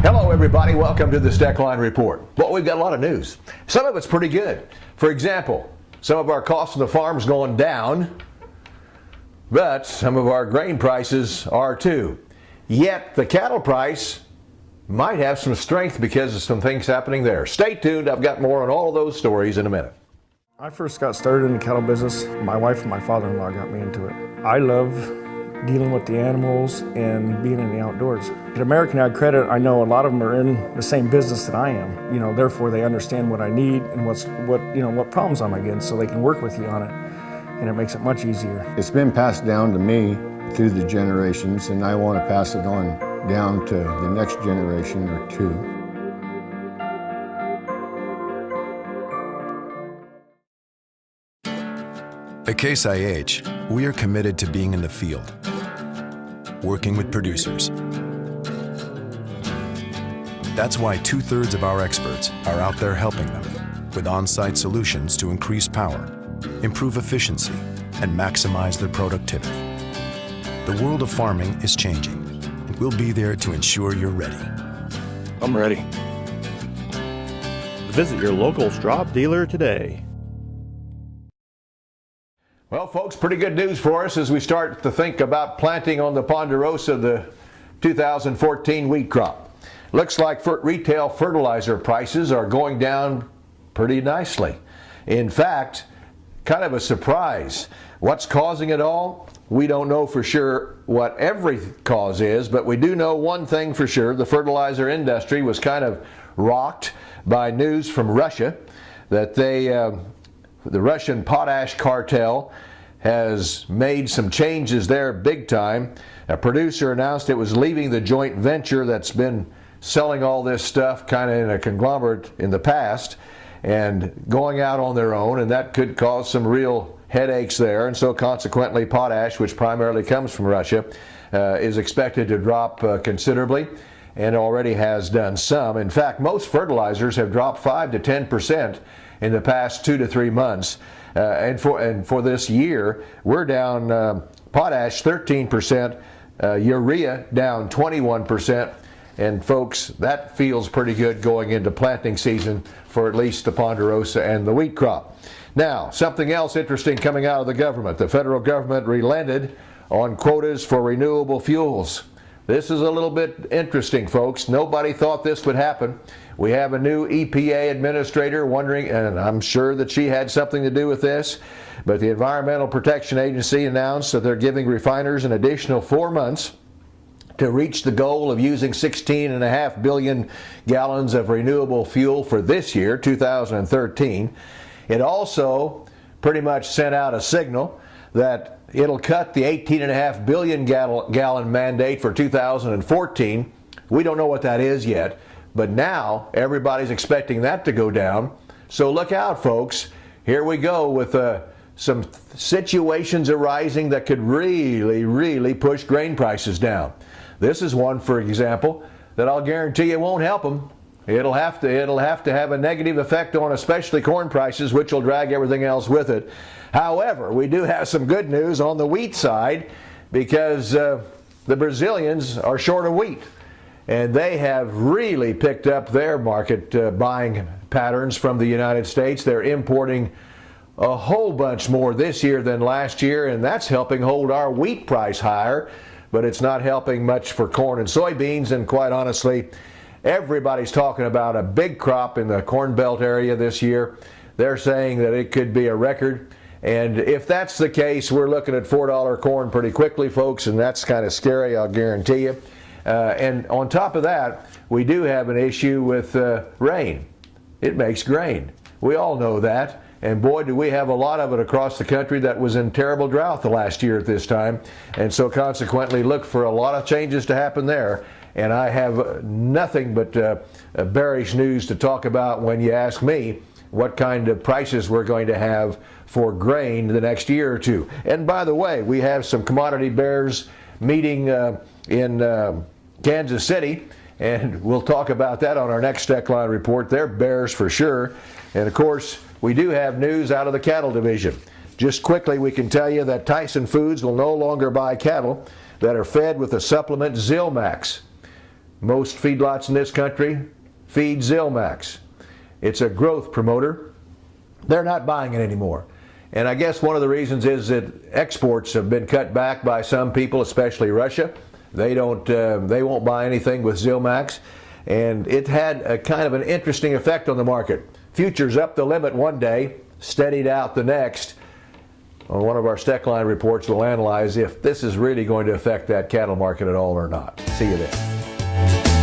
Hello everybody, welcome to the Steckline Report. Well, we've got a lot of news. Some of it's pretty good. For example, some of our costs on the farm's going down, but some of our grain prices are too. Yet the cattle price might have some strength because of some things happening there. Stay tuned, I've got more on all of those stories in a minute. I first got started in the cattle business. My wife and my father-in-law got me into it. I love dealing with the animals and being in the outdoors. At American Ag Credit, I know a lot of them are in the same business that I am. Therefore they understand what I need and what problems I'm against, so they can work with you on it, and it makes it much easier. It's been passed down to me through the generations, and I want to pass it on down to the next generation or two. At Case IH, we are committed to being in the field, working with producers. That's why 2/3 of our experts are out there helping them with on-site solutions to increase power, improve efficiency, and maximize their productivity. The world of farming is changing, and we'll be there to ensure you're ready. I'm ready. Visit your local straw dealer today. Well, folks, pretty good news for us as we start to think about planting on the Ponderosa the 2014 wheat crop. Looks like retail fertilizer prices are going down pretty nicely. In fact, kind of a surprise. What's causing it all? We don't know for sure what every cause is, but we do know one thing for sure. The fertilizer industry was kind of rocked by news from Russia that the Russian potash cartel has made some changes there big time. A producer announced it was leaving the joint venture that's been selling all this stuff kind of in a conglomerate in the past and going out on their own, and that could cause some real headaches there. And so consequently potash, which primarily comes from Russia, is expected to drop considerably, and already has done some. In fact, most fertilizers have dropped 5 to 10% in the past 2 to 3 months. And for this year, we're down potash 13%, urea down 21%. And folks, that feels pretty good going into planting season for at least the Ponderosa and the wheat crop. Now, something else interesting coming out of the government. The federal government relented on quotas for renewable fuels. This is a little bit interesting, folks. Nobody thought this would happen. We have a new EPA administrator wondering, and I'm sure that she had something to do with this, but the Environmental Protection Agency announced that they're giving refiners an additional 4 months to reach the goal of using 16.5 billion gallons of renewable fuel for this year, 2013. It also pretty much sent out a signal that it'll cut the 18.5 billion gallon mandate for 2014. We don't know what that is yet, but now everybody's expecting that to go down. So look out, folks. Here we go with some situations arising that could really push grain prices down. This is one, for example, that I'll guarantee you won't help them. It'll have to have a negative effect on especially corn prices, which will drag everything else with it. However, we do have some good news on the wheat side, because the Brazilians are short of wheat, and they have really picked up their market buying patterns from the United States. They're importing a whole bunch more this year than last year, and that's helping hold our wheat price higher, but it's not helping much for corn and soybeans. And quite honestly, everybody's talking about a big crop in the Corn Belt area this year. They're saying that it could be a record. And if that's the case, we're looking at $4 corn pretty quickly, folks, and that's kind of scary, I'll guarantee you. And on top of that, we do have an issue with rain. It makes grain. We all know that. And boy, do we have a lot of it across the country that was in terrible drought the last year at this time. And so consequently, look for a lot of changes to happen there. And I have nothing but bearish news to talk about when you ask me what kind of prices we're going to have for grain the next year or two. And by the way, we have some commodity bears meeting in Kansas City, and we'll talk about that on our next Steckline Report. They're bears for sure. And of course, we do have news out of the cattle division. Just quickly, we can tell you that Tyson Foods will no longer buy cattle that are fed with the supplement Zilmax. most feedlots in this country feed Zilmax. It's a growth promoter. They're not buying it anymore. And I guess one of the reasons is that exports have been cut back by some people, especially Russia. They won't buy anything with Zilmax. And it had a kind of an interesting effect on the market. Futures up the limit one day, steadied out the next. On one of our Steckline reports, we'll analyze if this is really going to affect that cattle market at all or not. See you then.